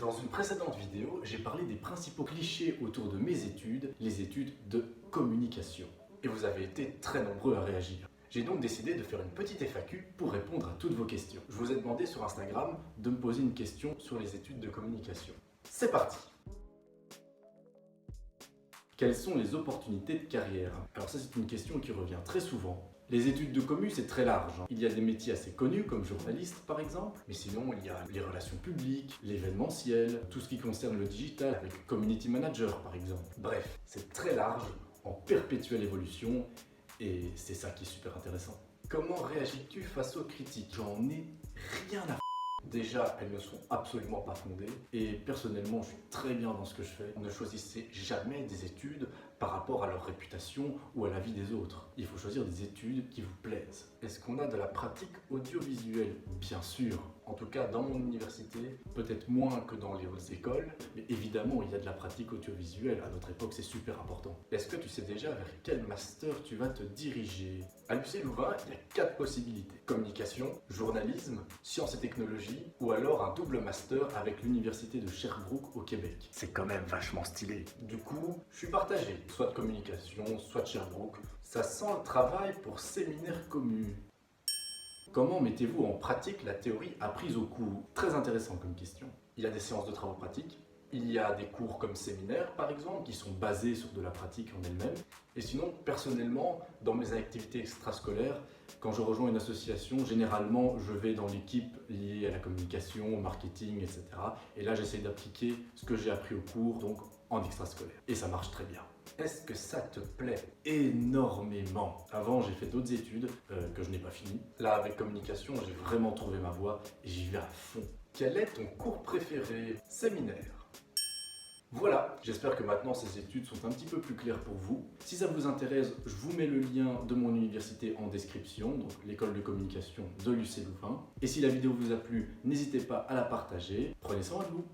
Dans une précédente vidéo, j'ai parlé des principaux clichés autour de mes études, les études de communication. Et vous avez été très nombreux à réagir. J'ai donc décidé de faire une petite FAQ pour répondre à toutes vos questions. Je vous ai demandé sur Instagram de me poser une question sur les études de communication. C'est parti! Quelles sont les opportunités de carrière? Alors ça, c'est une question qui revient très souvent. Les études de commu, c'est très large. Il y a des métiers assez connus, comme journaliste par exemple, mais sinon il y a les relations publiques, l'événementiel, tout ce qui concerne le digital, avec community manager par exemple. Bref, c'est très large, en perpétuelle évolution, et c'est ça qui est super intéressant. Comment réagis-tu face aux critiques? J'en ai rien à f***. Déjà, elles ne sont absolument pas fondées, et personnellement, je suis très bien dans ce que je fais. Ne choisissez jamais des études par rapport à leur réputation ou à la vie des autres. Il faut choisir des études qui vous plaisent. Est-ce qu'on a de la pratique audiovisuelle? Bien sûr. En tout cas, dans mon université, peut-être moins que dans les hautes écoles, mais évidemment, il y a de la pratique audiovisuelle. À notre époque, c'est super important. Est-ce que tu sais déjà vers quel master tu vas te diriger? À l'UC Louvain, il y a 4 possibilités. Communication, journalisme, sciences et technologies, ou alors un double master avec l'université de Sherbrooke au Québec. C'est quand même vachement stylé. Du coup, je suis partagé. Soit de communication, soit de Sherbrooke. Ça sent le travail pour séminaire commu. Comment mettez-vous en pratique la théorie apprise au cours? Très intéressant comme question. Il y a des séances de travaux pratiques, il y a des cours comme séminaire par exemple, qui sont basés sur de la pratique en elle-même. Et sinon, personnellement, dans mes activités extrascolaires, quand je rejoins une association, généralement je vais dans l'équipe liée à la communication, au marketing, etc. Et là j'essaie d'appliquer ce que j'ai appris au cours, donc en extrascolaire. Et ça marche très bien. Est-ce que ça te plaît? Énormément. Avant, j'ai fait d'autres études que je n'ai pas finies. Là, avec communication, j'ai vraiment trouvé ma voie et j'y vais à fond. Quel est ton cours préféré? Séminaire. Voilà, j'espère que maintenant ces études sont un petit peu plus claires pour vous. Si ça vous intéresse, je vous mets le lien de mon université en description, donc l'école de communication de l'UC Louvain. Et si la vidéo vous a plu, n'hésitez pas à la partager. Prenez soin de vous.